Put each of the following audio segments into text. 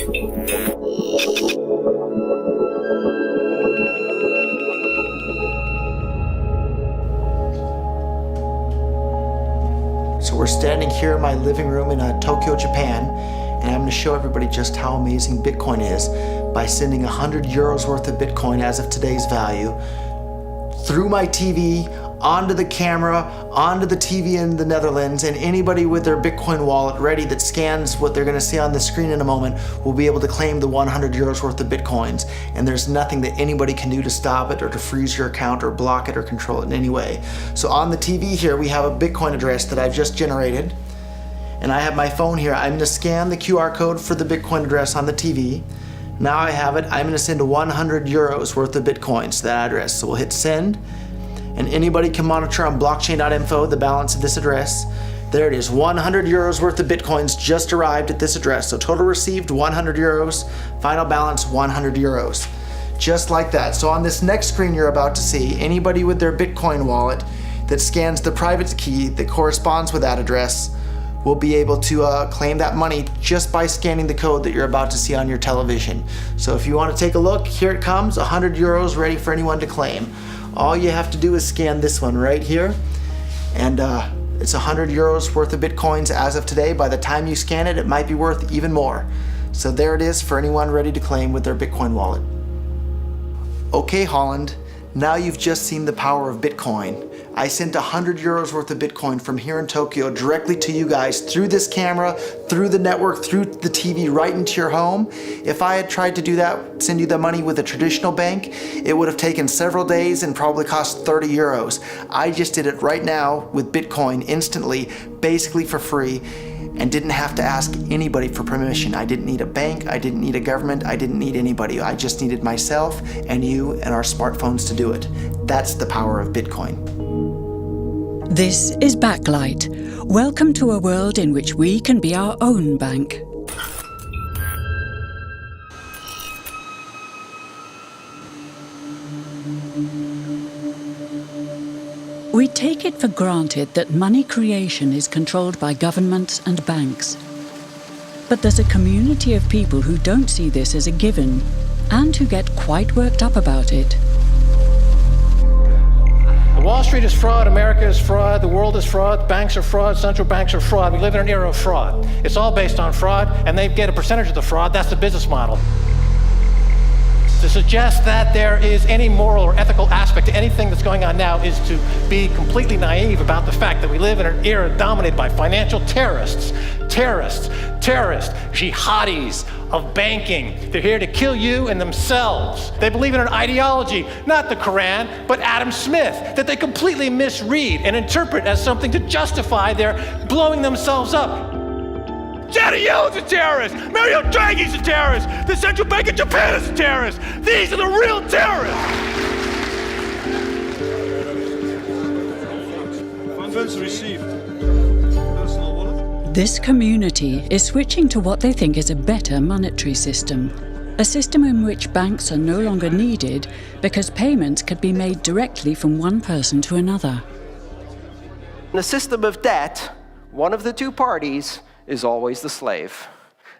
So we're standing here in my living room in Tokyo, Japan, and I'm going to show everybody just how amazing Bitcoin is by sending 100 euros worth of Bitcoin as of today's value through my TV, onto the camera, onto the TV in the Netherlands, and anybody with their Bitcoin wallet ready that scans what they're going to see on the screen in a moment will be able to claim the 100 euros worth of Bitcoins. And there's nothing that anybody can do to stop it or to freeze your account or block it or control it in any way. So on the TV here, we have a Bitcoin address that I've just generated. And I have my phone here. I'm going to scan the QR code for the Bitcoin address on the TV. Now I have it. I'm going to send 100 euros worth of Bitcoins to that address. So we'll hit send. And anybody can monitor on blockchain.info the balance of this address. There it is, 100 euros worth of Bitcoins just arrived at this address. So total received 100 euros, final balance 100 euros. Just like that. So on this next screen you're about to see, anybody with their Bitcoin wallet that scans the private key that corresponds with that address will be able to claim that money just by scanning the code that you're about to see on your television. So if you want to take a look, here it comes, 100 euros ready for anyone to claim. All you have to do is scan this one right here, and it's 100 euros worth of Bitcoins as of today. By the time you scan it, it might be worth even more. So there it is for anyone ready to claim with their Bitcoin wallet. Okay, Holland, now you've just seen the power of Bitcoin. I sent 100 euros worth of Bitcoin from here in Tokyo directly to you guys through this camera, through the network, through the TV, right into your home. If I had tried to do that, send you the money with a traditional bank, it would have taken several days and probably cost 30 euros. I just did it right now with Bitcoin instantly, basically for free, and didn't have to ask anybody for permission. I didn't need a bank, I didn't need a government, I didn't need anybody. I just needed myself and you and our smartphones to do it. That's the power of Bitcoin. This is Backlight. Welcome to a world in which we can be our own bank. We take it for granted that money creation is controlled by governments and banks. But there's a community of people who don't see this as a given and who get quite worked up about it. Wall Street is fraud, America is fraud, the world is fraud, banks are fraud, central banks are fraud. We live in an era of fraud. It's all based on fraud, and they get a percentage of the fraud. That's the business model. To suggest that there is any moral or ethical aspect to anything that's going on now is to be completely naive about the fact that we live in an era dominated by financial terrorists, jihadis of banking. They're here to kill you and themselves. They believe in an ideology, not the Quran, but Adam Smith, that they completely misread and interpret as something to justify their blowing themselves up. Janet Yellen's a terrorist! Mario Draghi's a terrorist! The Central Bank of Japan is a terrorist! These are the real terrorists! Funds received. This community is switching to what they think is a better monetary system. A system in which banks are no longer needed because payments could be made directly from one person to another. In a system of debt, one of the two parties is always the slave.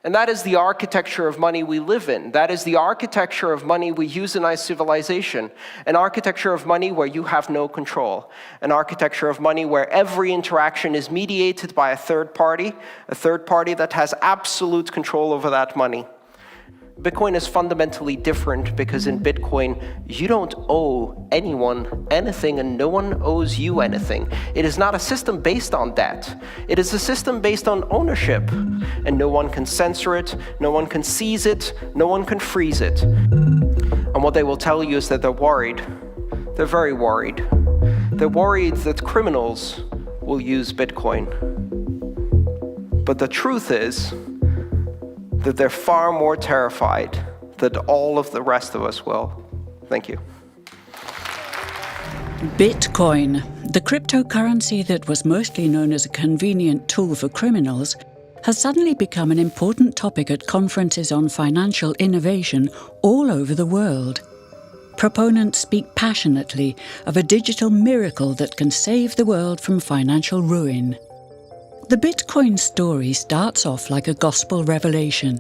And that is the architecture of money we live in. That is the architecture of money we use in our civilization. An architecture of money where you have no control. An architecture of money where every interaction is mediated by a third party that has absolute control over that money. Bitcoin is fundamentally different because in Bitcoin, you don't owe anyone anything and no one owes you anything. It is not a system based on debt. It is a system based on ownership. And no one can censor it, no one can seize it, no one can freeze it. And what they will tell you is that they're worried. They're very worried. They're worried that criminals will use Bitcoin. But the truth is that they're far more terrified than all of the rest of us will. Thank you. Bitcoin, the cryptocurrency that was mostly known as a convenient tool for criminals, has suddenly become an important topic at conferences on financial innovation all over the world. Proponents speak passionately of a digital miracle that can save the world from financial ruin. The Bitcoin story starts off like a gospel revelation.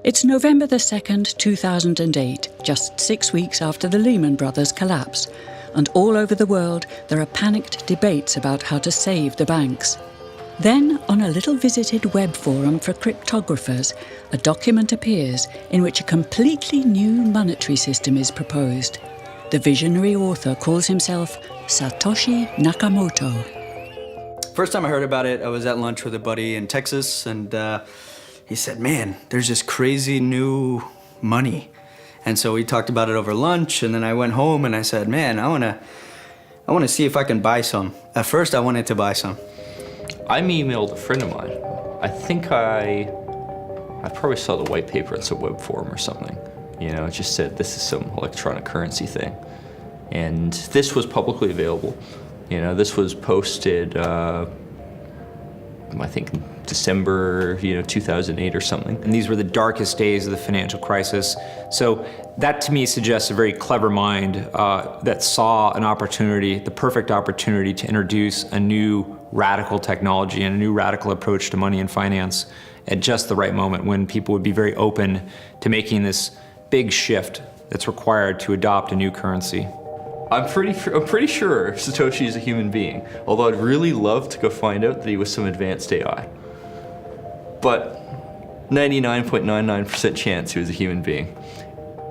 It's November the 2nd, 2008, just 6 weeks after the Lehman Brothers collapse, and all over the world there are panicked debates about how to save the banks. Then, on a little visited web forum for cryptographers, a document appears in which a completely new monetary system is proposed. The visionary author calls himself Satoshi Nakamoto. First time I heard about it, I was at lunch with a buddy in Texas, and he said, man, there's this crazy new money. And so we talked about it over lunch, and then I went home and I said, man, I wanna see if I can buy some. At first, I wanted to buy some. I emailed a friend of mine. I think I probably saw the white paper in some web forum or something. You know, it just said this is some electronic currency thing. And this was publicly available. You know, this was posted, I think December, 2008 or something. And these were the darkest days of the financial crisis. So that to me suggests a very clever mind that saw an opportunity, the perfect opportunity to introduce a new radical technology and a new radical approach to money and finance at just the right moment when people would be very open to making this big shift that's required to adopt a new currency. I'm pretty sure Satoshi is a human being, although I'd really love to go find out that he was some advanced AI. But 99.99% chance he was a human being.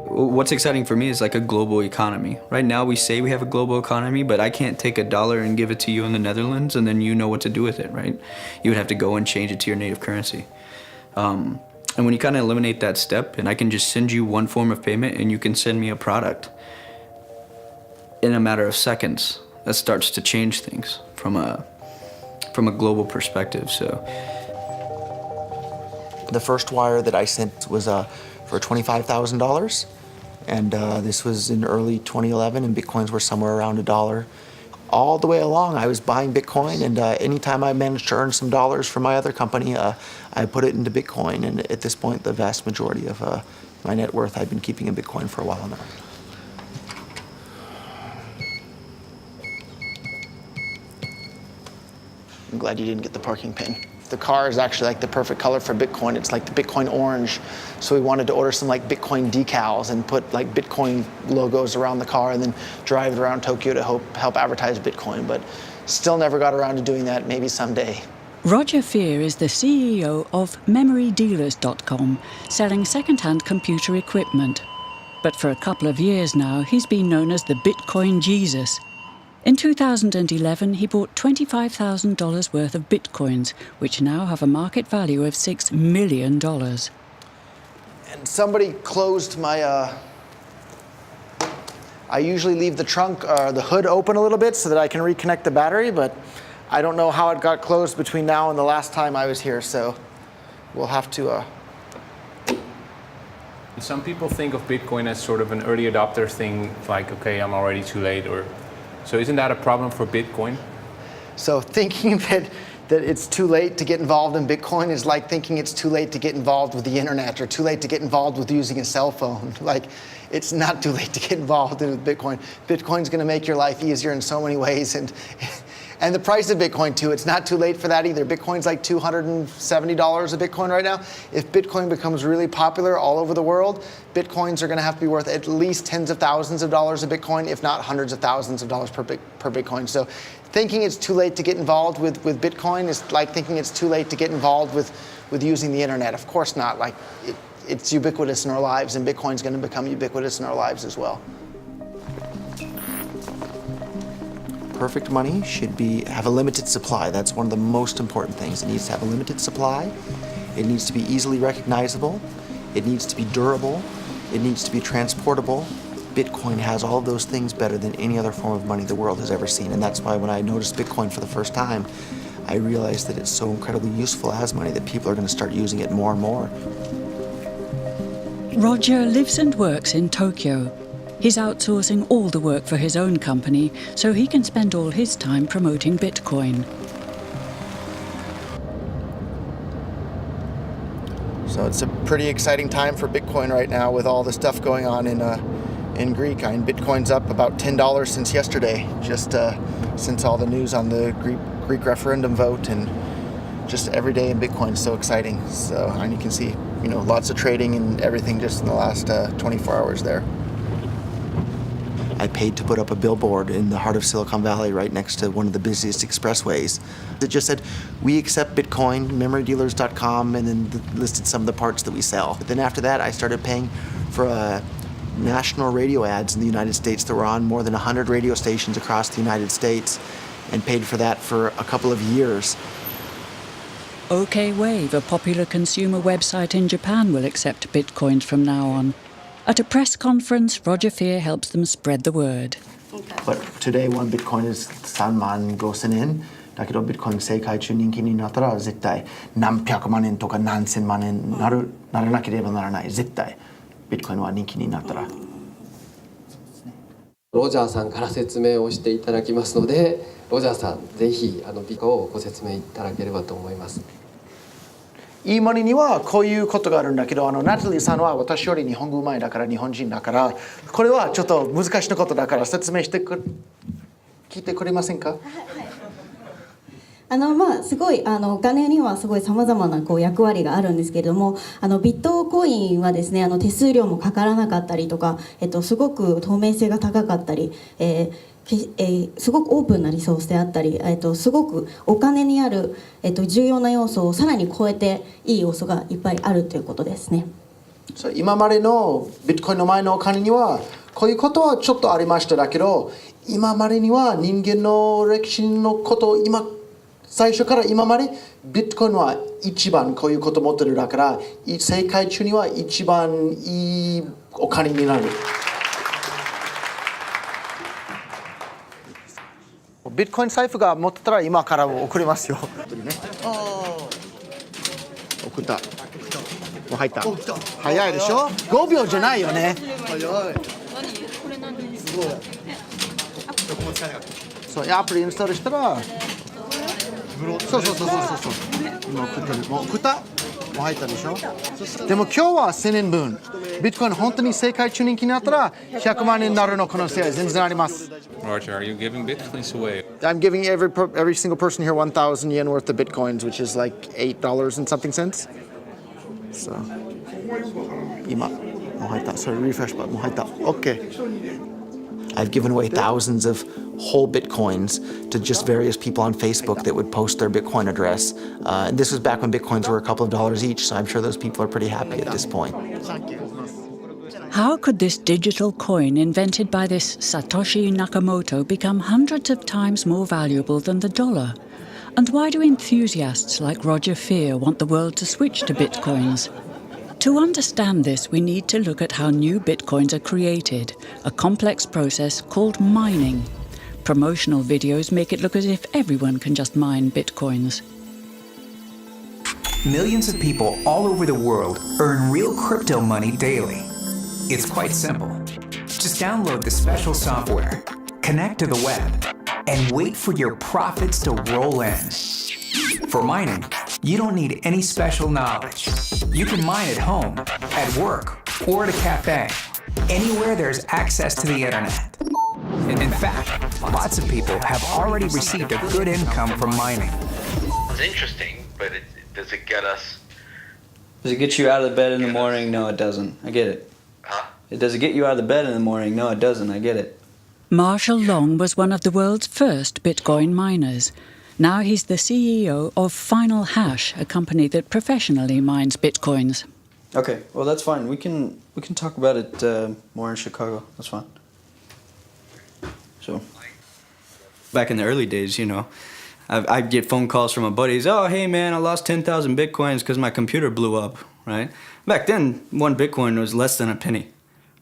What's exciting for me is like a global economy. Right now we say we have a global economy, but I can't take $1 and give it to you in the Netherlands and then you know what to do with it, right? You would have to go and change it to your native currency. And when you kind of eliminate that step, and I can just send you one form of payment and you can send me a product in a matter of seconds, that starts to change things from a global perspective. So The first wire that I sent was for $25,000. And this was in early 2011, and Bitcoins were somewhere around $1. All the way along, I was buying Bitcoin, and anytime I managed to earn some dollars from my other company, I put it into Bitcoin. And at this point, the vast majority of my net worth I've been keeping in Bitcoin for a while now. I'm glad you didn't get the parking pin. The car is actually like the perfect color for Bitcoin. It's like the Bitcoin orange. So we wanted to order some like Bitcoin decals and put like Bitcoin logos around the car and then drive it around Tokyo to help advertise Bitcoin. But still never got around to doing that, maybe someday. Roger Fear is the CEO of MemoryDealers.com, selling second-hand computer equipment. But for a couple of years now, he's been known as the Bitcoin Jesus. In 2011, he bought $25,000 worth of Bitcoins, which now have a market value of $6 million. And somebody closed my, I usually leave the trunk, the hood open a little bit so that I can reconnect the battery, but I don't know how it got closed between now and the last time I was here, so we'll have to... Some people think of Bitcoin as sort of an early adopter thing, like, okay, I'm already too late, or... So isn't that a problem for Bitcoin? So thinking that it's too late to get involved in Bitcoin is like thinking it's too late to get involved with the internet or too late to get involved with using a cell phone. Like, it's not too late to get involved in Bitcoin. Bitcoin's going to make your life easier in so many ways. And the price of Bitcoin, too, it's not too late for that either. Bitcoin's like $270 a Bitcoin right now. If Bitcoin becomes really popular all over the world, Bitcoins are going to have to be worth at least tens of thousands of dollars a Bitcoin, if not hundreds of thousands of dollars per Bitcoin. So thinking it's too late to get involved with Bitcoin is like thinking it's too late to get involved with using the internet. Of course not. Like, it's ubiquitous in our lives, and Bitcoin's going to become ubiquitous in our lives as well. Perfect money should have a limited supply. That's one of the most important things. It needs to have a limited supply. It needs to be easily recognizable. It needs to be durable. It needs to be transportable. Bitcoin has all of those things better than any other form of money the world has ever seen. And that's why when I noticed Bitcoin for the first time, I realized that it's so incredibly useful as money that people are going to start using it more and more. Roger lives and works in Tokyo. He's outsourcing all the work for his own company so he can spend all his time promoting Bitcoin. So it's a pretty exciting time for Bitcoin right now with all the stuff going on in Greek. I mean, Bitcoin's up about $10 since yesterday, just since all the news on the Greek referendum vote, and just every day in Bitcoin is so exciting. So, and you can see lots of trading and everything just in the last 24 hours there. I paid to put up a billboard in the heart of Silicon Valley right next to one of the busiest expressways. It just said, "We accept Bitcoin, memorydealers.com," and then listed some of the parts that we sell. But then after that, I started paying for national radio ads in the United States that were on more than 100 radio stations across the United States, and paid for that for a couple of years. OK Wave, a popular consumer website in Japan, will accept Bitcoins from now on. At a press conference, Roger Fear helps them spread the word. But today, one Bitcoin is 35,000 yen. だけど Bitcoin 世界中人気になったら絶対何百万円とか何千万円ならなければならない。絶対 Bitcoin は人気になったら。ロジャーさんから説明をしていただきますので、ロジャーさんぜひビコをご説明いただければと思います。いいものにはこういうことがあるんだけど、ナタリーさんは私より日本語うまいだから日本人だから、これはちょっと難しいことだから説明して聞いてくれませんか？すごいお金にはすごいさまざまな役割があるんですけれども、ビットコインはですね手数料もかからなかったりとか、すごく透明性が高かったり、すごくオープンなリソースであったり、すごくお金にある、重要な要素をさらに超えていい要素がいっぱいあるということですね。今までのビットコインの前のお金にはこういうことはちょっとありましただけど、今までには人間の歴史のことを最初から今までビットコインは一番こういうこと持ってるだから、世界中には一番いいお金になる。ビットコイン財布が持ってたら今から送りますよ。送った。もう入った。早いでしょ？5秒じゃないよね。早い。何？これ何？すごい。そう、アプリインストールしたら。そう今送ってる。もう送った？もう入ったでしょ？でも今日は1000円分。ビットコイン本当に世界中人気になったら100万円になるの可能性は全然あります。Roger, are you giving bitcoins away? I'm giving every single person here 1,000 yen worth of bitcoins, which is like $8 and something cents. So, 今もう入った。それリフレッシュバットもう入った。OK. I've given away thousands of whole bitcoins to just various people on Facebook that would post their Bitcoin address. And this was back when bitcoins were a couple of dollars each, so I'm sure those people are pretty happy at this point. How could this digital coin invented by this Satoshi Nakamoto become hundreds of times more valuable than the dollar? And why do enthusiasts like Roger Fear want the world to switch to bitcoins? To understand this, we need to look at how new bitcoins are created, a complex process called mining. Promotional videos make it look as if everyone can just mine bitcoins. Millions of people all over the world earn real crypto money daily. It's quite simple. Just download the special software, connect to the web, and wait for your profits to roll in. For mining, you don't need any special knowledge. You can mine at home, at work, or at a cafe, anywhere there's access to the internet. In fact, lots of people have already received a good income from mining. It's interesting, but does it get us? Does it get you out of the bed in the morning? No, it doesn't. I get it. Huh? Does it get you out of the bed in the morning? No, it doesn't. I get it. Marshall Long was one of the world's first Bitcoin miners. Now he's the CEO of Final Hash, a company that professionally mines Bitcoins. Okay, well that's fine. We can talk about it more in Chicago. That's fine. So, back in the early days, I'd get phone calls from my buddies. Oh, hey man, I lost 10,000 Bitcoins because my computer blew up, right? Back then, one Bitcoin was less than a penny,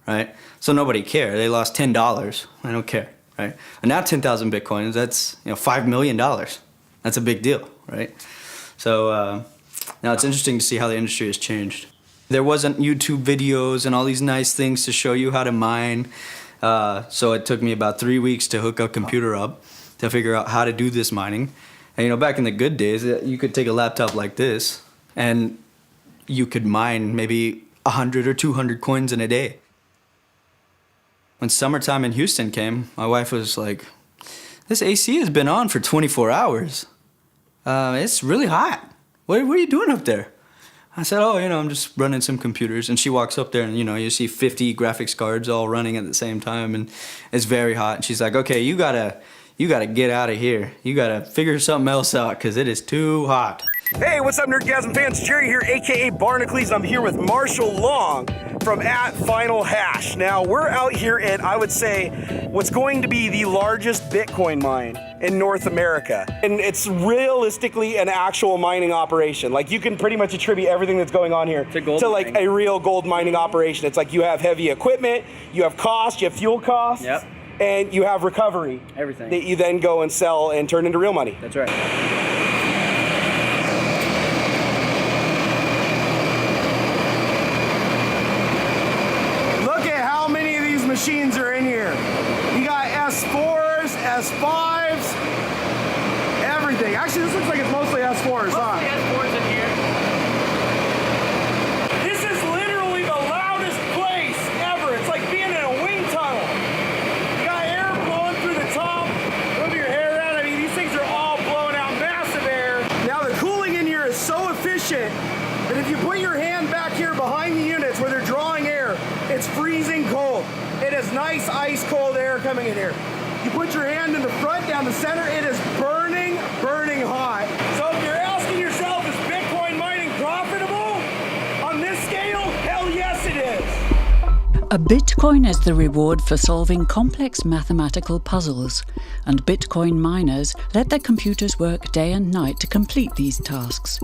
right? So nobody cared. They lost $10. I don't care, right? And now 10,000 Bitcoins, that's $5 million. That's a big deal, right? So now it's interesting to see how the industry has changed. There wasn't YouTube videos and all these nice things to show you how to mine. So it took me about 3 weeks to hook a computer up to figure out how to do this mining. And back in the good days, you could take a laptop like this and you could mine maybe 100 or 200 coins in a day. When summertime in Houston came, my wife was like, this AC has been on for 24 hours. It's really hot. What are you doing up there? I said, oh, I'm just running some computers. And she walks up there and, you see 50 graphics cards all running at the same time. And it's very hot. And she's like, okay, you gotta get out of here. You gotta figure something else out because it is too hot. Hey, what's up, Nerdgasm fans? Jerry here, aka Barnacles. I'm here with Marshall Long from @FinalHash. Now, we're out here at, I would say, what's going to be the largest Bitcoin mine in North America. And it's realistically an actual mining operation. Like, you can pretty much attribute everything that's going on here to like a real gold mining operation. It's like you have heavy equipment, you have cost, you have fuel costs, and you have recovery. Everything. That you then go and sell and turn into real money. That's right. Machines are in here. You got S4s, S5s, everything. Actually, this looks like it's mostly S4s, huh? S4s in here. This is literally the loudest place ever. It's like being in a wind tunnel. You got air blowing through the top. Move your hair around. I mean, these things are all blowing out massive air. Now, the cooling in here is so efficient that if you put your hand back here behind the units where they're drawing air, it's freezing cold. It is nice, ice cold air coming in here. You put your hand in the front, down the center, it is burning, burning hot. So if you're asking yourself, is Bitcoin mining profitable? On this scale, hell yes it is. A Bitcoin is the reward for solving complex mathematical puzzles, and Bitcoin miners let their computers work day and night to complete these tasks.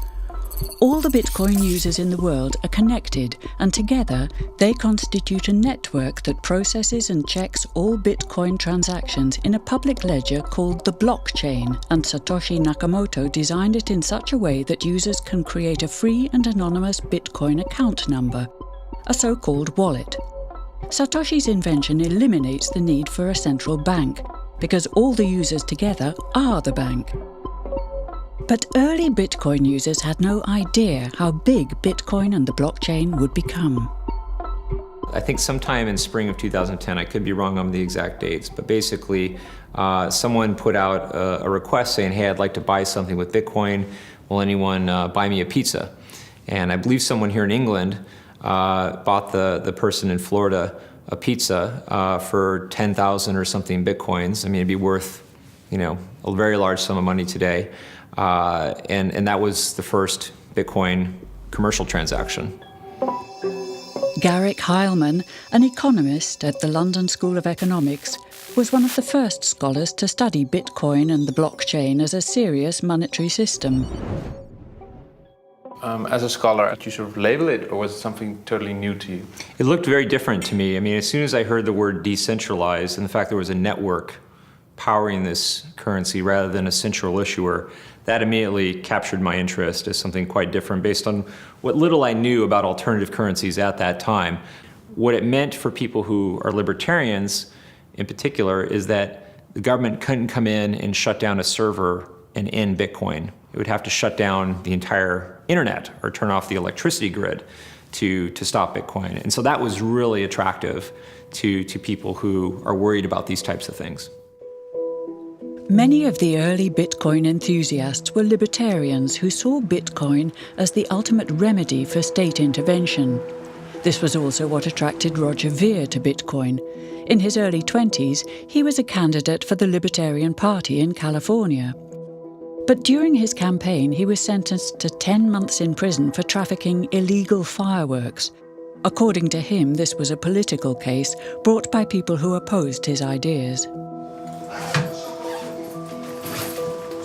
All the Bitcoin users in the world are connected, and together they constitute a network that processes and checks all Bitcoin transactions in a public ledger called the blockchain, and Satoshi Nakamoto designed it in such a way that users can create a free and anonymous Bitcoin account number, a so-called wallet. Satoshi's invention eliminates the need for a central bank, because all the users together are the bank. But early Bitcoin users had no idea how big Bitcoin and the blockchain would become. I think sometime in spring of 2010, I could be wrong on the exact dates, but basically someone put out a request saying, hey, I'd like to buy something with Bitcoin. Will anyone buy me a pizza? And I believe someone here in England bought the person in Florida a pizza for 10,000 or something Bitcoins. I mean, it'd be worth, a very large sum of money today. And that was the first Bitcoin commercial transaction. Garrick Heilman, an economist at the London School of Economics, was one of the first scholars to study Bitcoin and the blockchain as a serious monetary system. As a scholar, did you sort of label it, or was it something totally new to you? It looked very different to me. I mean, as soon as I heard the word decentralized and the fact there was a network powering this currency rather than a central issuer, that immediately captured my interest as something quite different based on what little I knew about alternative currencies at that time. What it meant for people who are libertarians in particular is that the government couldn't come in and shut down a server and end Bitcoin. It would have to shut down the entire internet or turn off the electricity grid to stop Bitcoin. And so that was really attractive to people who are worried about these types of things. Many of the early Bitcoin enthusiasts were libertarians who saw Bitcoin as the ultimate remedy for state intervention. This was also what attracted Roger Ver to Bitcoin. In his early 20s, he was a candidate for the Libertarian Party in California. But during his campaign, he was sentenced to 10 months in prison for trafficking illegal fireworks. According to him, this was a political case brought by people who opposed his ideas.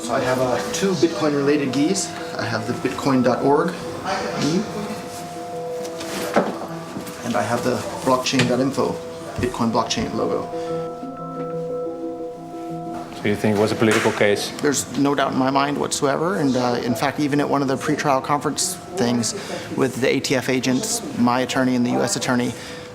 So I have 2 Bitcoin-related geese. I have the bitcoin.org and I have the blockchain.info, Bitcoin blockchain logo. So you think it was a political case? There's no doubt in my mind whatsoever, and in fact, even at one of the pretrial conference things with the ATF agents, my attorney and the U.S. attorney,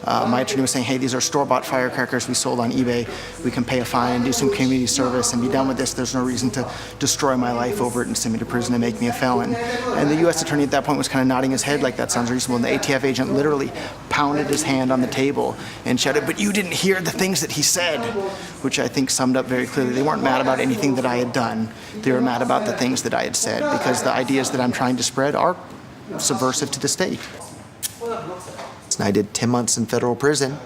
my attorney was saying, hey, these are store-bought firecrackers we sold on eBay. We can pay a fine, do some community service, and be done with this. There's no reason to destroy my life over it and send me to prison and make me a felon. And the U.S. attorney at that point was kind of nodding his head like that sounds reasonable. And the ATF agent literally pounded his hand on the table and shouted, but you didn't hear the things that he said, which I think summed up very clearly. They weren't mad about anything that I had done. They were mad about the things that I had said, because the ideas that I'm trying to spread are subversive to the state. And I did 10 months in federal prison,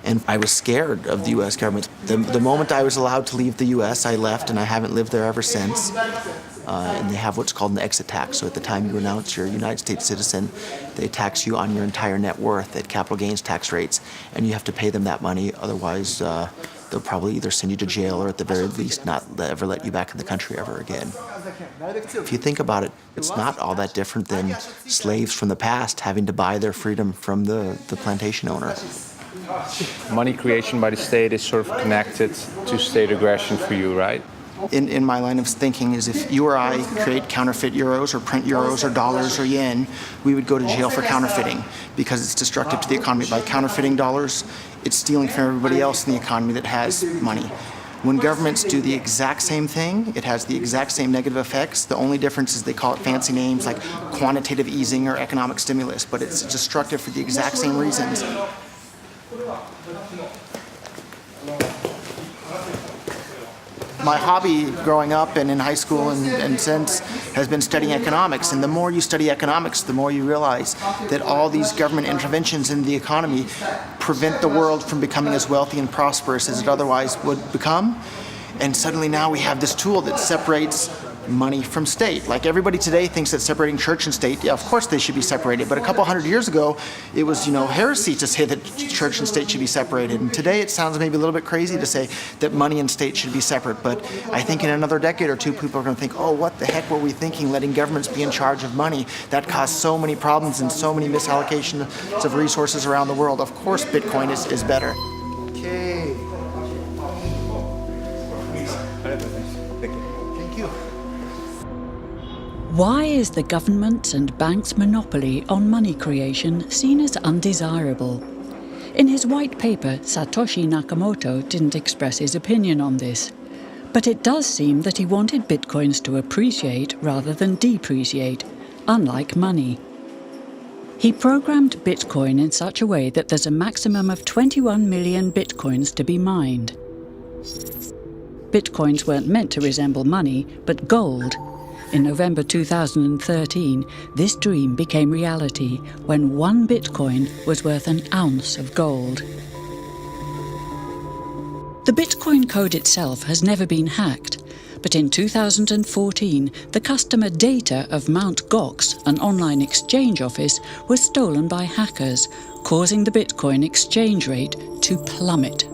and I was scared of the U.S. government. The moment I was allowed to leave the U.S., I left, and I haven't lived there ever since. And they have what's called an exit tax. So at the time you announce you're a United States citizen, they tax you on your entire net worth at capital gains tax rates, and you have to pay them that money. Otherwise, they'll probably either send you to jail or at the very least not ever let you back in the country ever again. If you think about it, it's not all that different than slaves from the past having to buy their freedom from the plantation owner. Money creation by the state is sort of connected to state aggression for you, right? In my line of thinking is if you or I create counterfeit euros or print euros or dollars or yen, we would go to jail for counterfeiting because it's destructive to the economy. By counterfeiting dollars, it's stealing from everybody else in the economy that has money. When governments do the exact same thing, it has the exact same negative effects. The only difference is they call it fancy names like quantitative easing or economic stimulus, but it's destructive for the exact same reasons. My hobby growing up and in high school and since has been studying economics. And the more you study economics, the more you realize that all these government interventions in the economy prevent the world from becoming as wealthy and prosperous as it otherwise would become. And suddenly now we have this tool that separates money from state. Like everybody today thinks that separating church and state, yeah, of course they should be separated. But a couple hundred years ago, it was, heresy to say that church and state should be separated. And today it sounds maybe a little bit crazy to say that money and state should be separate. But I think in another decade or two, people are going to think, oh, what the heck were we thinking, letting governments be in charge of money? That caused so many problems and so many misallocations of resources around the world. Of course, Bitcoin is better. Okay. Thank you. Why is the government's and banks' monopoly on money creation seen as undesirable? In his white paper, Satoshi Nakamoto didn't express his opinion on this. But it does seem that he wanted bitcoins to appreciate rather than depreciate, unlike money. He programmed Bitcoin in such a way that there's a maximum of 21 million bitcoins to be mined. Bitcoins weren't meant to resemble money, but gold. In November 2013, this dream became reality when 1 Bitcoin was worth an ounce of gold. The Bitcoin code itself has never been hacked, but in 2014, the customer data of Mt. Gox, an online exchange office, was stolen by hackers, causing the Bitcoin exchange rate to plummet.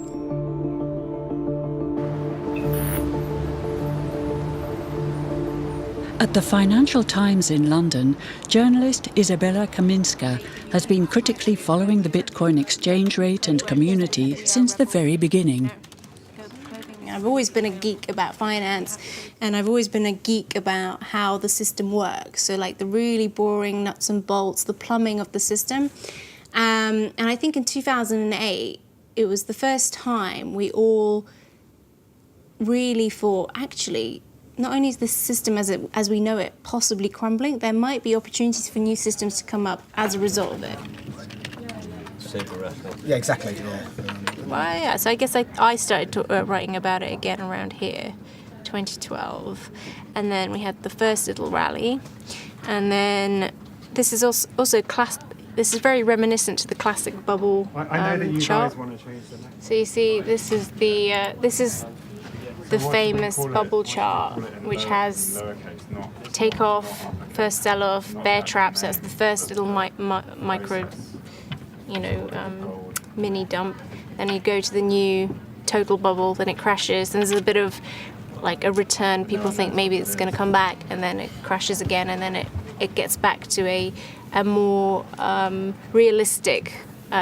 At the Financial Times in London, journalist Izabela Kaminska has been critically following the Bitcoin exchange rate and community since the very beginning. I've always been a geek about finance, and I've always been a geek about how the system works. So like the really boring nuts and bolts, the plumbing of the system. And I think in 2008, it was the first time we all really thought, actually, not only is the system as we know it possibly crumbling, there might be opportunities for new systems to come up as a result of it. Yeah, exactly. Yeah. Well, yeah, so I guess I started writing about it again around here, 2012. And then we had the first little rally. And then this is also this is very reminiscent to the classic bubble chart. I know that you guys want to change the next. So you see, this is the famous bubble chart, which has takeoff, first sell-off, bear traps. That's the first little micro, mini dump. Then you go to the new total bubble, then it crashes. Then there's a bit of like a return. People think maybe it's going to come back, and then it crashes again, and then it gets back to a more realistic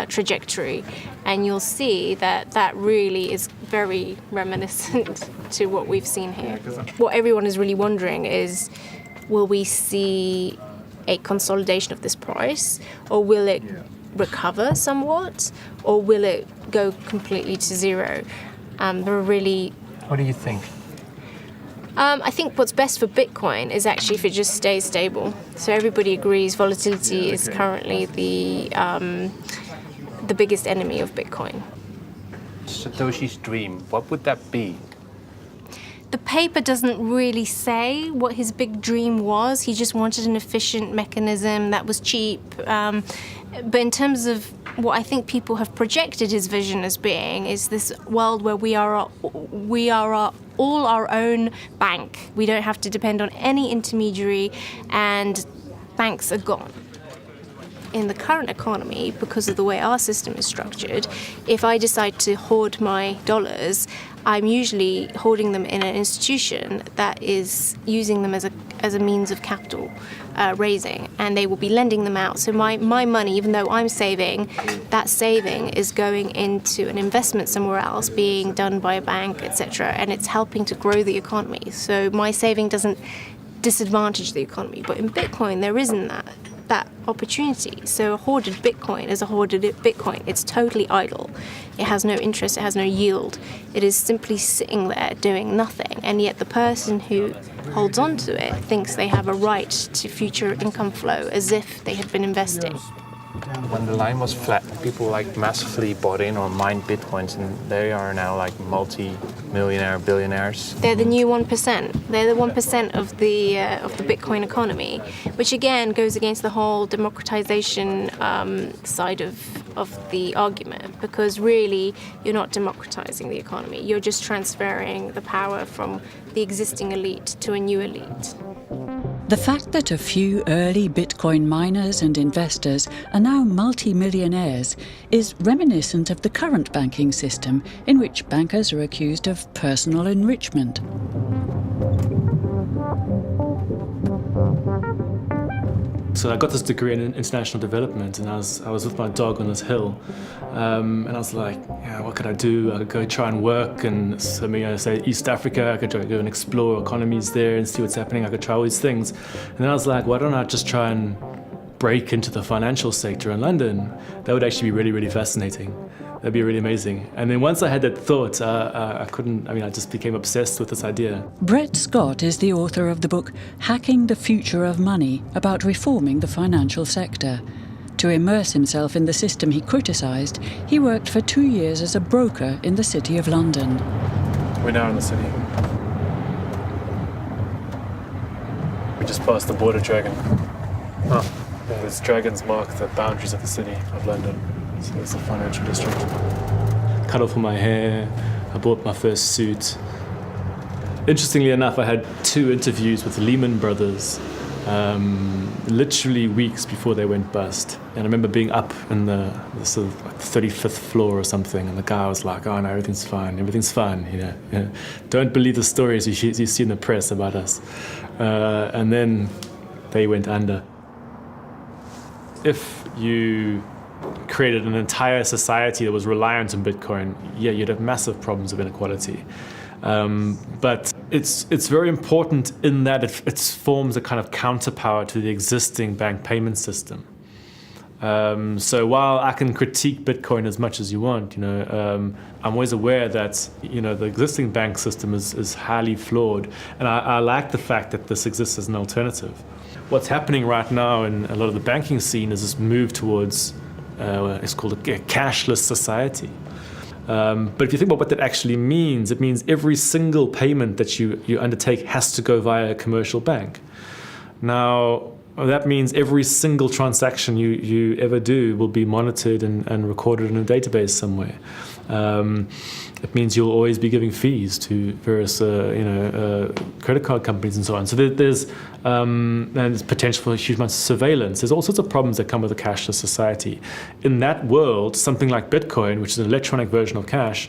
trajectory. And you'll see that really is very reminiscent to what we've seen here. What everyone is really wondering is, will we see a consolidation of this price, or will it recover somewhat, or will it go completely to zero? There are really... What do you think? I think what's best for Bitcoin is actually if it just stays stable. So everybody agrees volatility is currently the biggest enemy of Bitcoin. Satoshi's dream, what would that be? the paper doesn't really say what his big dream was. He just wanted an efficient mechanism that was cheap. But in terms of what I think people have projected his vision as being is this world where we are all our own bank. We don't have to depend on any intermediary, and banks are gone. In the current economy, because of the way our system is structured, if I decide to hoard my dollars, I'm usually hoarding them in an institution that is using them as a means of capital raising, and they will be lending them out. So my money, even though I'm saving, that saving is going into an investment somewhere else, being done by a bank, etc., and it's helping to grow the economy. So my saving doesn't disadvantage the economy. But in Bitcoin, there isn't that opportunity. So a hoarded Bitcoin is a hoarded Bitcoin. It's totally idle. It has no interest, it has no yield. It is simply sitting there doing nothing. And yet the person who holds on to it thinks they have a right to future income flow as if they had been investing. When the line was flat, people like massively bought in or mined Bitcoins, and they are now like multi-millionaire billionaires. They're the new 1%. They're the 1% of the Bitcoin economy, which again goes against the whole democratization side of the argument, because really you're not democratizing the economy. You're just transferring the power from the existing elite to a new elite. The fact that a few early Bitcoin miners and investors are now multi-millionaires is reminiscent of the current banking system, in which bankers are accused of personal enrichment. So I got this degree in international development, and I was with my dog on this hill, and I was like, yeah, what could I do? I could go try and work, and so say East Africa, I could go and explore economies there and see what's happening. I could try all these things, and then I was like, why don't I just try and break into the financial sector in London? That would actually be really, really fascinating. That'd be really amazing. And then once I had that thought, I just became obsessed with this idea. Brett Scott is the author of the book Hacking the Future of Money, about reforming the financial sector. To immerse himself in the system he criticised, he worked for 2 years as a broker in the City of London. We're now in the city. We just passed the border dragon. Oh, yeah, these dragons mark the boundaries of the City of London. So it's the financial district. Cut off all my hair, I bought my first suit. Interestingly enough, I had 2 interviews with Lehman Brothers, literally weeks before they went bust. And I remember being up in the sort of like 35th floor or something, and the guy was like, oh no, everything's fine, you know. Don't believe the stories you see in the press about us. And then they went under. If you created an entire society that was reliant on Bitcoin, yeah, you'd have massive problems of inequality. But it's very important in that it forms a kind of counterpower to the existing bank payment system. So while I can critique Bitcoin as much as you want, I'm always aware that the existing bank system is highly flawed, and I like the fact that this exists as an alternative. What's happening right now in a lot of the banking scene is this move towards it's called a cashless society. But if you think about what that actually means, it means every single payment that you undertake has to go via a commercial bank. Now, that means every single transaction you ever do will be monitored and recorded in a database somewhere. It means you'll always be giving fees to various credit card companies and so on. So there's potential for huge amounts of surveillance. There's all sorts of problems that come with a cashless society. In that world, something like Bitcoin, which is an electronic version of cash,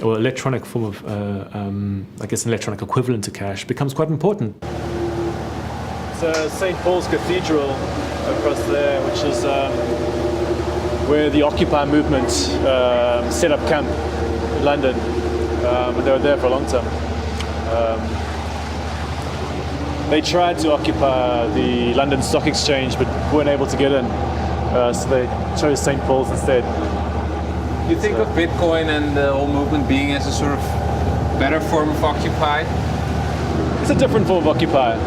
or electronic form of, an electronic equivalent to cash, becomes quite important. It's St. Paul's Cathedral across there, which is where the Occupy movement set up camp in London, and they were there for a long time. They tried to occupy the London Stock Exchange, but weren't able to get in, so they chose St. Paul's instead. You think of Bitcoin and the whole movement being as a sort of better form of Occupy? It's a different form of Occupy.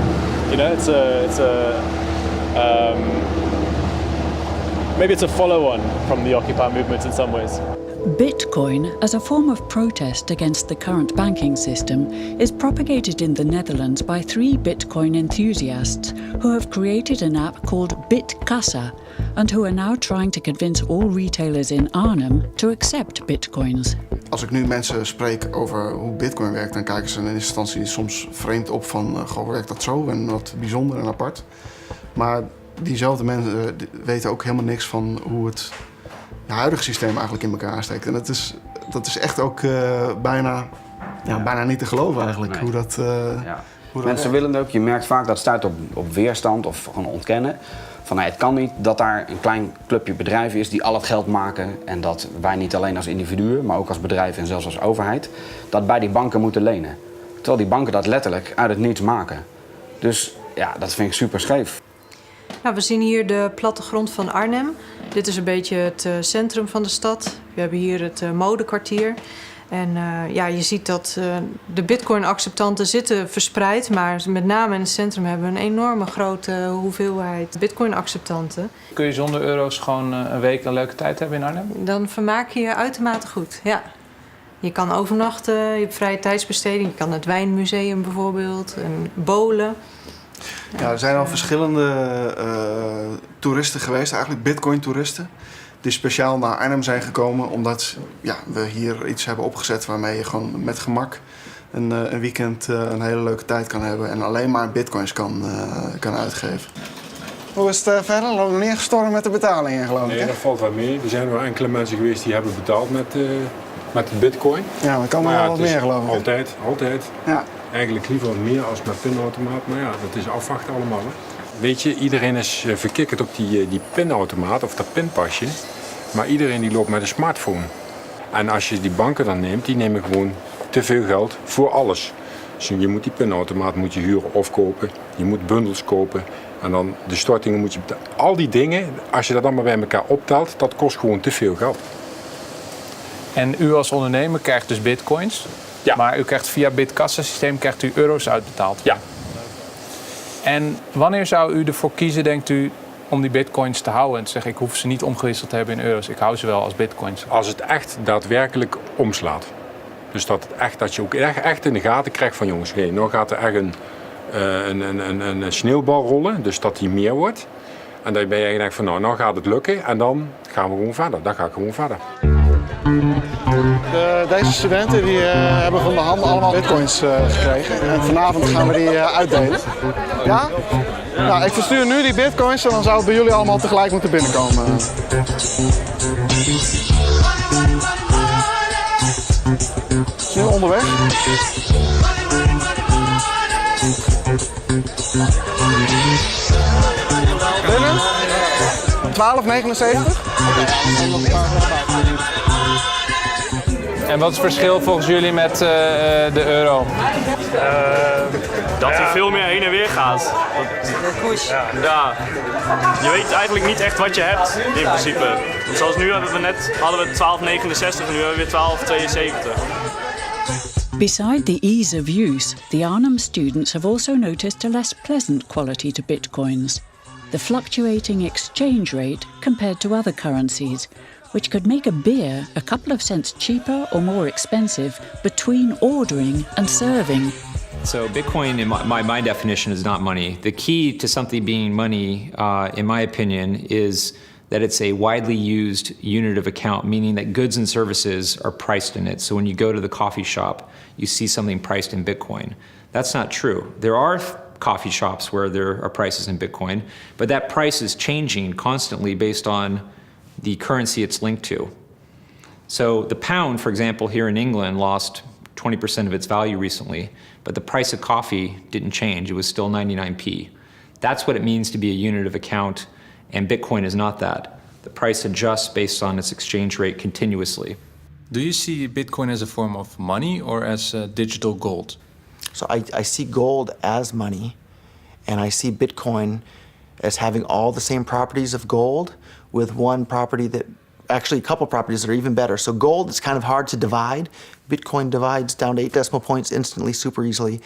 Maybe it's a follow-on from the Occupy movement in some ways. Bitcoin, as a form of protest against the current banking system, is propagated in the Netherlands by 3 Bitcoin enthusiasts who have created an app called Bitkassa and who are now trying to convince all retailers in Arnhem to accept Bitcoins. Als ik nu mensen spreek over hoe Bitcoin werkt, dan kijken ze in eerste instantie soms vreemd op van, goh, werkt dat zo en wat bijzonder en apart. Maar diezelfde mensen weten ook helemaal niks van hoe het huidige systeem eigenlijk in elkaar steekt. En dat is echt ook bijna niet te geloven eigenlijk, Nee. hoe dat... hoe dat Mensen willen het ook, je merkt vaak dat het stuit op weerstand of gewoon ontkennen. Van het kan niet dat daar een klein clubje bedrijven is die al het geld maken en dat wij niet alleen als individuen, maar ook als bedrijf en zelfs als overheid, dat bij die banken moeten lenen. Terwijl die banken dat letterlijk uit het niets maken. Dus ja, dat vind ik super scheef. Nou, we zien hier de plattegrond van Arnhem. Dit is een beetje het centrum van de stad. We hebben hier het modekwartier. En je ziet dat de bitcoin-acceptanten zitten verspreid, maar met name in het centrum hebben we een enorme grote hoeveelheid bitcoin-acceptanten. Kun je zonder euro's gewoon een week een leuke tijd hebben in Arnhem? Dan vermaak je je uitermate goed, ja. Je kan overnachten, je hebt vrije tijdsbesteding, je kan naar het wijnmuseum bijvoorbeeld, en bowlen. Ja, er zijn al verschillende toeristen geweest, eigenlijk Bitcoin-toeristen, die speciaal naar Arnhem zijn gekomen omdat we hier iets hebben opgezet waarmee je gewoon met gemak een weekend een hele leuke tijd kan hebben en alleen maar bitcoins kan uitgeven. Hoe is het verder? Loopt nog niet echt storm met de betalingen, geloof ik? Nee, dat valt wel mee. Er zijn wel enkele mensen geweest die hebben betaald met de bitcoin. Ja, maar kan nog wel wat meer, geloof ik. Altijd. Ja. Eigenlijk liever meer als met pinautomaat, maar ja, dat is afwachten allemaal. Hè. Weet je, iedereen is verkikkerd op die pinautomaat of dat pinpasje. Maar iedereen die loopt met een smartphone. En als je die banken dan neemt, die nemen gewoon te veel geld voor alles. Dus je moet die pinautomaat huren of kopen. Je moet bundels kopen. En dan de stortingen moet je betalen. Al die dingen, als je dat allemaal bij elkaar optelt, dat kost gewoon te veel geld. En u als ondernemer krijgt dus bitcoins. Ja. Maar u krijgt via Bitkassa-systeem krijgt u euro's uitbetaald. Ja. En wanneer zou u ervoor kiezen, denkt u, om die bitcoins te houden en te zeggen, ik hoef ze niet omgewisseld te hebben in euro's, ik hou ze wel als bitcoins? Als het echt daadwerkelijk omslaat. Dus dat je ook echt in de gaten krijgt van jongens, nou gaat er echt een sneeuwbal rollen, dus dat die meer wordt. En dan ben je eigenlijk van nou gaat het lukken en dan gaan we gewoon verder. Dan ga ik gewoon verder. Deze studenten die hebben van de hand allemaal bitcoins gekregen en vanavond gaan we die uitdelen. Ja? Nou, ik verstuur nu die bitcoins en dan zou het bij jullie allemaal tegelijk moeten binnenkomen. Het is nu onderweg. Binnen? 12,79. En wat is het verschil volgens jullie met de euro? Dat hij veel meer heen en weer gaat. Ja. Je weet eigenlijk niet echt wat je hebt in principe. Zoals nu hadden we 12,69 en nu hebben we weer 12,72. Beside the ease of use, the Arnhem students have also noticed a less pleasant quality to bitcoins: the fluctuating exchange rate compared to other currencies, which could make a beer a couple of cents cheaper or more expensive between ordering and serving. So Bitcoin, in my definition, is not money. The key to something being money, in my opinion, is that it's a widely used unit of account, meaning that goods and services are priced in it. So when you go to the coffee shop, you see something priced in Bitcoin. That's not true. There are coffee shops where there are prices in Bitcoin, but that price is changing constantly based on the currency it's linked to. So the pound, for example, here in England lost 20% of its value recently, but the price of coffee didn't change. It was still 99p. That's what it means to be a unit of account, and Bitcoin is not that. The price adjusts based on its exchange rate continuously. Do you see Bitcoin as a form of money or as digital gold? So I see gold as money, and I see Bitcoin as having all the same properties of gold with one property that actually a couple properties that are even better. So gold is kind of hard to divide. Bitcoin divides down to 8 decimal points instantly, super easily.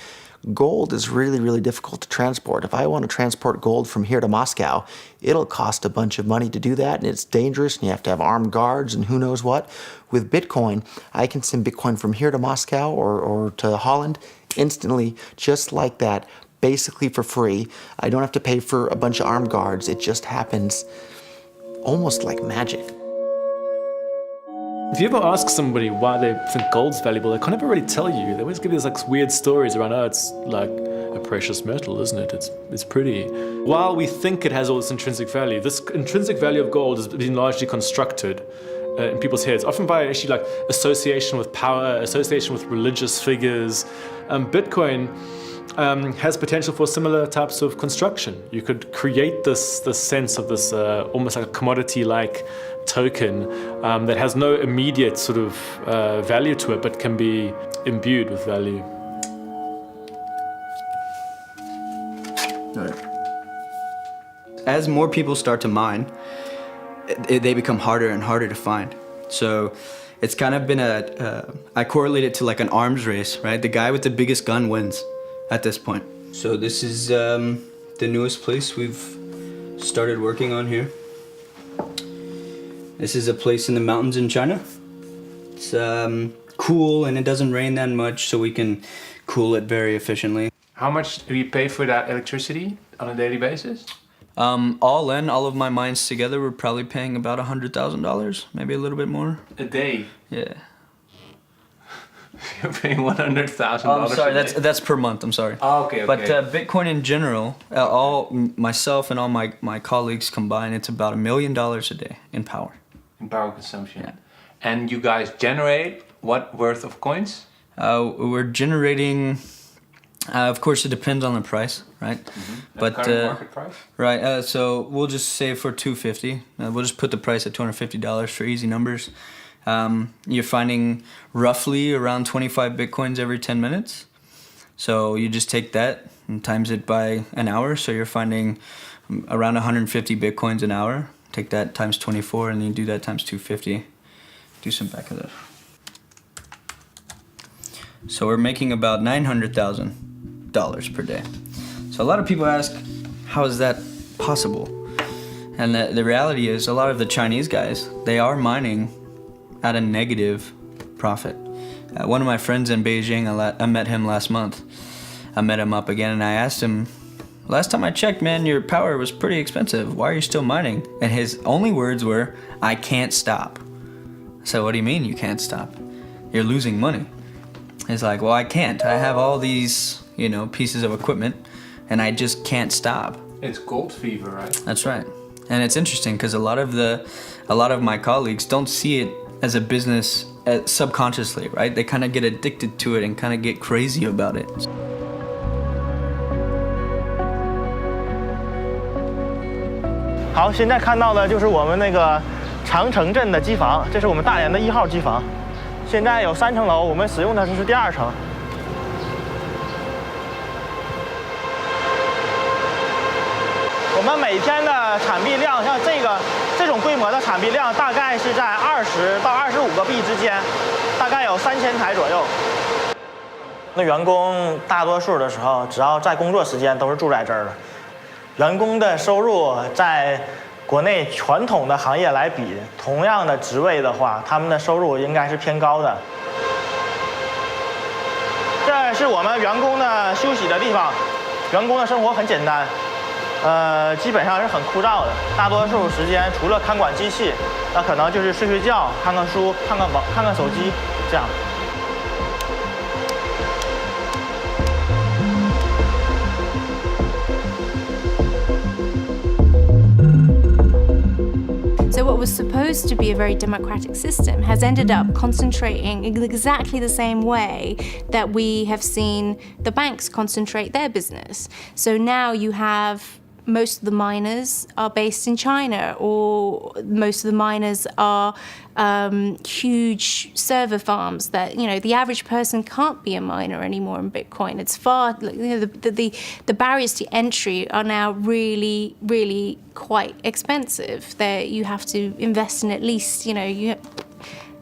Gold is really, really difficult to transport. If I want to transport gold from here to Moscow, it'll cost a bunch of money to do that, and it's dangerous, and you have to have armed guards and who knows what. With Bitcoin, I can send Bitcoin from here to Moscow or to Holland instantly, just like that, basically for free. I don't have to pay for a bunch of armed guards. It just happens almost like magic. If you ever ask somebody why they think gold's valuable, they can't ever really tell you. They always give you these like weird stories around, oh, it's like a precious metal, isn't it? It's pretty. While we think it has all this intrinsic value, this intrinsic value of gold has been largely constructed in people's heads, often by actually like association with power, association with religious figures. Bitcoin has potential for similar types of construction. You could create this sense of this almost like a commodity-like token that has no immediate sort of value to it, but can be imbued with value. As more people start to mine, they become harder and harder to find. So it's kind of been I correlate it to like an arms race, right? The guy with the biggest gun wins at this point. So this is the newest place we've started working on here. This is a place in the mountains in China. It's cool and it doesn't rain that much, so we can cool it very efficiently. How much do you pay for that electricity on a daily basis? All in, all of my mines together, we're probably paying about $100,000, maybe a little bit more. A day? Yeah. You're paying $100,000. Oh, I'm sorry, that's per month, I'm sorry. Oh, okay, okay. But Bitcoin in general, myself and all my colleagues combined, it's about $1 million a day in power. In power consumption. Yeah. And you guys generate what worth of coins? We're generating, of course it depends on the price, right? Mm-hmm. But current market price? Right, so we'll just say for $250. We'll just put the price at $250 for easy numbers. You're finding roughly around 25 Bitcoins every 10 minutes. So you just take that and times it by an hour. So you're finding around 150 Bitcoins an hour. Take that times 24 and then you do that times 250. Do some back of that. So we're making about $900,000 per day. So a lot of people ask, how is that possible? And the reality is a lot of the Chinese guys, they are mining at a negative profit. One of my friends in Beijing, I met him last month. I met him up again and I asked him, last time I checked, man, your power was pretty expensive. Why are you still mining? And his only words were, I can't stop. I said, what do you mean you can't stop? You're losing money. He's like, well, I can't. I have all these, pieces of equipment and I just can't stop. It's gold fever, right? That's right. And it's interesting because a lot of my colleagues don't see it as a business subconsciously, right? They kind of get addicted to it and kind of get crazy about it. 好，现在看到的就是我们那个长城镇的机房，这是我们大连的1号机房。现在有3层楼，我们使用的是第2层。我们每天的产币量，像这种规模的产币量，大概是在20到25个币之间，大概有3000台左右。那员工大多数的时候，只要在工作时间都是住在这儿的。员工的收入在国内传统的行业来比，同样的职位的话，他们的收入应该是偏高的。这是我们员工的休息的地方，员工的生活很简单。基本上是很枯燥的，大多数时间除了看管机器，那可能就是睡睡觉、看看书、看看手机，这样。So what was supposed to be a very democratic system has ended up concentrating in exactly the same way that we have seen the banks concentrate their business. So now you have most of the miners are based in China, or most of the miners are huge server farms that, you know, the average person can't be a miner anymore in Bitcoin. It's far, you know, the barriers to entry are now really, really quite expensive. You have to invest in at least, you know,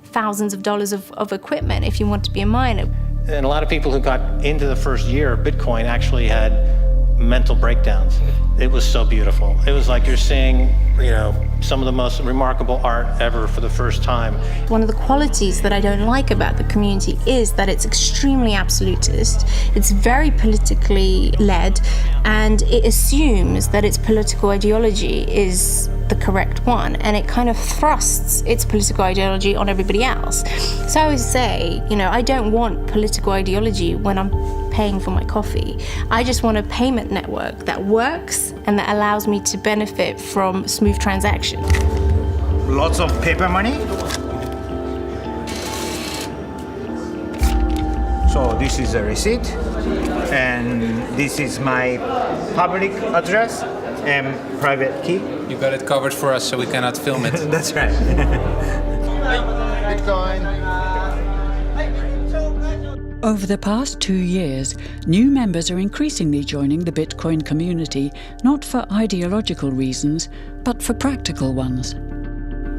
thousands of dollars of equipment if you want to be a miner. And a lot of people who got into the first year of Bitcoin actually had mental breakdowns. It was so beautiful. It was like you're seeing, you know, some of the most remarkable art ever for the first time. One of the qualities that I don't like about the community is that it's extremely absolutist, it's very politically led, and it assumes that its political ideology is the correct one, and it kind of thrusts its political ideology on everybody else. So I always say, you know, I don't want political ideology when I'm paying for my coffee. I just want a payment network that works and that allows me to benefit from smooth transactions. Lots of paper money. So this is a receipt, and this is my public address and private key. You got it covered for us, so we cannot film it. That's right. Bitcoin. Over the past 2 years, new members are increasingly joining the Bitcoin community, not for ideological reasons, but for practical ones.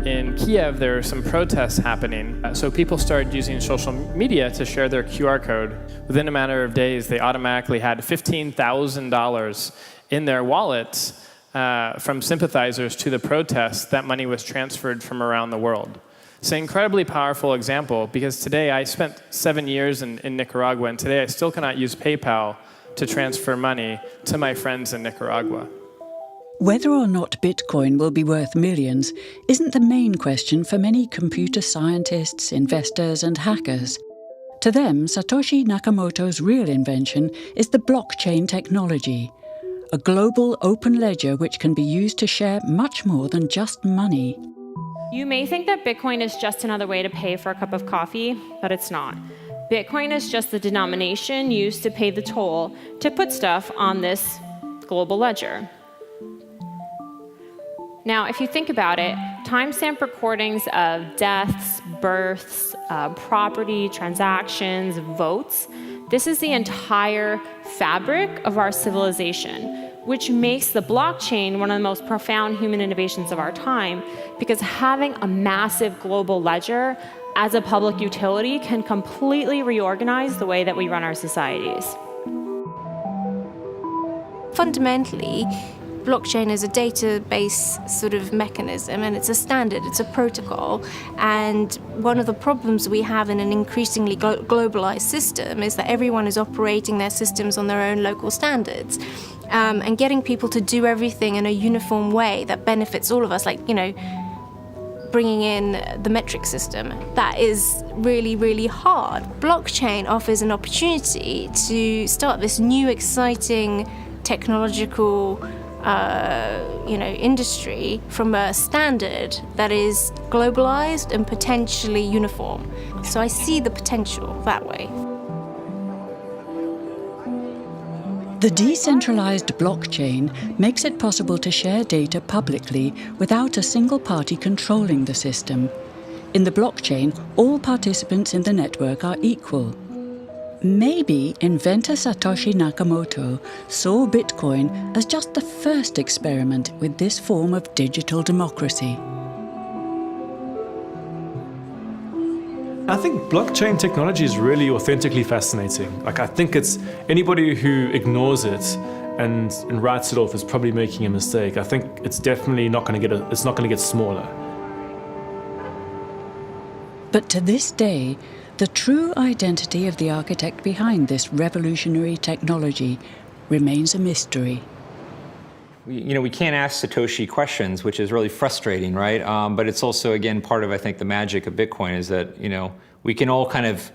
In Kiev, there are some protests happening, so people started using social media to share their QR code. Within a matter of days, they automatically had $15,000 in their wallets from sympathizers to the protests. That money was transferred from around the world. It's an incredibly powerful example, because today I spent 7 years in Nicaragua, and today I still cannot use PayPal to transfer money to my friends in Nicaragua. Whether or not Bitcoin will be worth millions isn't the main question for many computer scientists, investors, and hackers. To them, Satoshi Nakamoto's real invention is the blockchain technology, a global open ledger which can be used to share much more than just money. You may think that Bitcoin is just another way to pay for a cup of coffee, but it's not. Bitcoin is just the denomination used to pay the toll to put stuff on this global ledger. Now, if you think about it, timestamp recordings of deaths, births, property, transactions, votes, this is the entire fabric of our civilization, which makes the blockchain one of the most profound human innovations of our time, because having a massive global ledger as a public utility can completely reorganize the way that we run our societies. Fundamentally, blockchain is a database sort of mechanism, and it's a standard, it's a protocol. And one of the problems we have in an increasingly globalized system is that everyone is operating their systems on their own local standards. And getting people to do everything in a uniform way that benefits all of us, like, you know, bringing in the metric system, that is really, really hard. Blockchain offers an opportunity to start this new, exciting technological industry from a standard that is globalized and potentially uniform. So I see the potential that way. The decentralized blockchain makes it possible to share data publicly without a single party controlling the system. In the blockchain, all participants in the network are equal. Maybe inventor Satoshi Nakamoto saw Bitcoin as just the first experiment with this form of digital democracy. I think blockchain technology is really authentically fascinating. Like, I think it's anybody who ignores it and writes it off is probably making a mistake. I think it's definitely not going to get smaller. But to this day, the true identity of the architect behind this revolutionary technology remains a mystery. We can't ask Satoshi questions, which is really frustrating, right? But it's also, again, part of, I think, the magic of Bitcoin is that, we can all kind of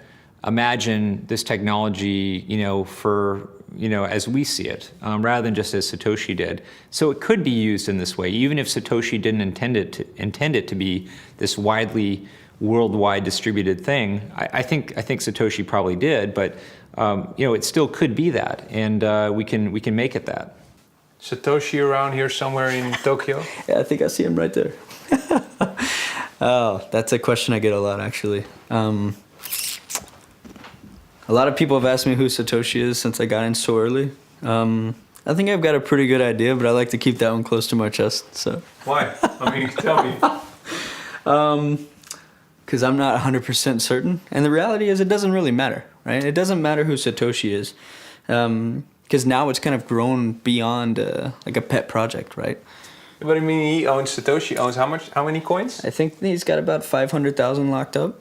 imagine this technology, for, as we see it, rather than just as Satoshi did. So it could be used in this way, even if Satoshi didn't intend it to be this widely, worldwide distributed thing. I think Satoshi probably did, but it still could be that, and we can make it that. Satoshi around here somewhere in Tokyo? Yeah, I think I see him right there. Oh, that's a question I get a lot, actually. A lot of people have asked me who Satoshi is since I got in so early. I think I've got a pretty good idea, but I like to keep that one close to my chest. So. Why? I mean, tell me. Because I'm not 100% certain. And the reality is it doesn't really matter, right? It doesn't matter who Satoshi is. Because now it's kind of grown beyond like a pet project, right? But I mean, he owns, Satoshi owns how much? How many coins? I think he's got about 500,000 locked up.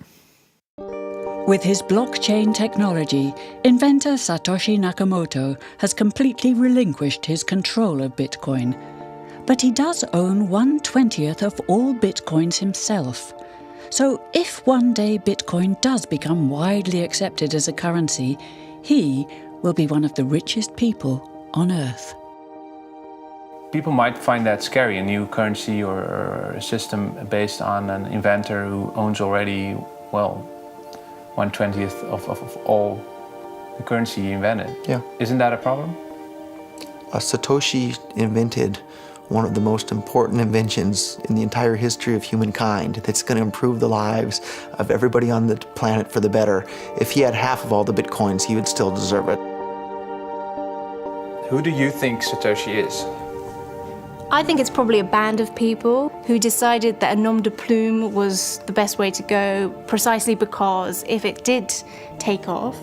With his blockchain technology, inventor Satoshi Nakamoto has completely relinquished his control of Bitcoin. But he does own 1/20th of all Bitcoins himself. So if one day Bitcoin does become widely accepted as a currency, he will be one of the richest people on Earth. People might find that scary, a new currency or a system based on an inventor who owns already, well, 1/20th of all the currency he invented. Yeah. Isn't that a problem? Satoshi invented one of the most important inventions in the entire history of humankind that's going to improve the lives of everybody on the planet for the better. If he had half of all the Bitcoins, he would still deserve it. Who do you think Satoshi is? I think it's probably a band of people who decided that a nom de plume was the best way to go, precisely because if it did take off,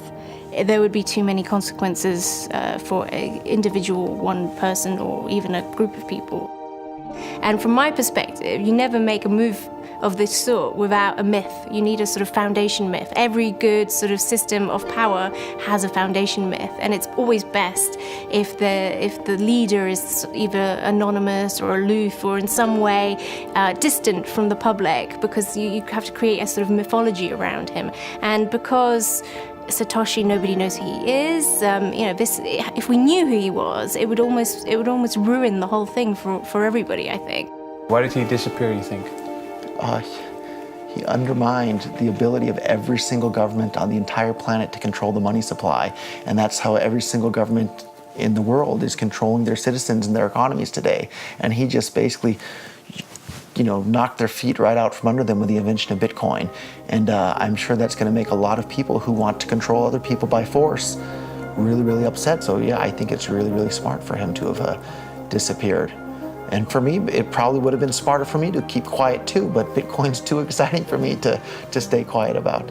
there would be too many consequences for an individual, one person, or even a group of people. And from my perspective, you never make a move of this sort without a myth. You need a sort of foundation myth. Every good sort of system of power has a foundation myth, and it's always best if the leader is either anonymous or aloof or in some way distant from the public, because you have to create a sort of mythology around him. And because Satoshi, nobody knows who he is. If we knew who he was, it would almost ruin the whole thing for everybody, I think. Why did he disappear, you think? He undermined the ability of every single government on the entire planet to control the money supply. And that's how every single government in the world is controlling their citizens and their economies today. And he just basically, knocked their feet right out from under them with the invention of Bitcoin. And I'm sure that's going to make a lot of people who want to control other people by force really, really upset. So yeah, I think it's really, really smart for him to have disappeared. And for me, it probably would have been smarter for me to keep quiet too, but Bitcoin's too exciting for me to stay quiet about.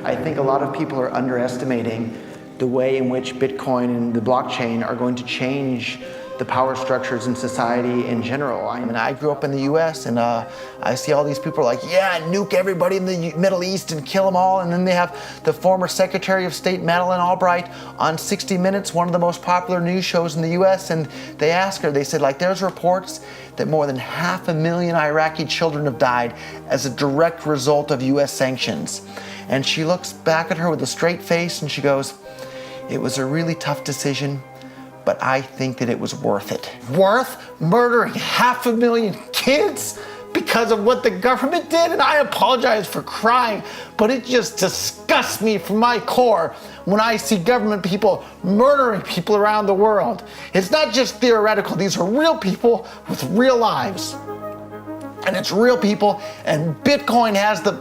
I think a lot of people are underestimating the way in which Bitcoin and the blockchain are going to change the power structures in society in general. I mean, I grew up in the US and I see all these people like, yeah, nuke everybody in the Middle East and kill them all. And then they have the former Secretary of State, Madeleine Albright, on 60 Minutes, one of the most popular news shows in the US. And they asked her, they said, there's reports that more than 500,000 Iraqi children have died as a direct result of US sanctions. And she looks back at her with a straight face and she goes, it was a really tough decision, but I think that it was worth it. Worth murdering 500,000 kids because of what the government did? And I apologize for crying, but it just disgusts me from my core when I see government people murdering people around the world. It's not just theoretical, these are real people with real lives. And it's real people, and Bitcoin has the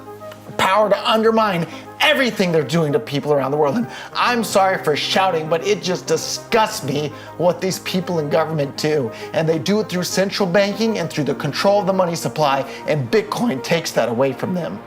power to undermine everything they're doing to people around the world. And I'm sorry for shouting, but it just disgusts me what these people in government do. And they do it through central banking and through the control of the money supply, and Bitcoin takes that away from them.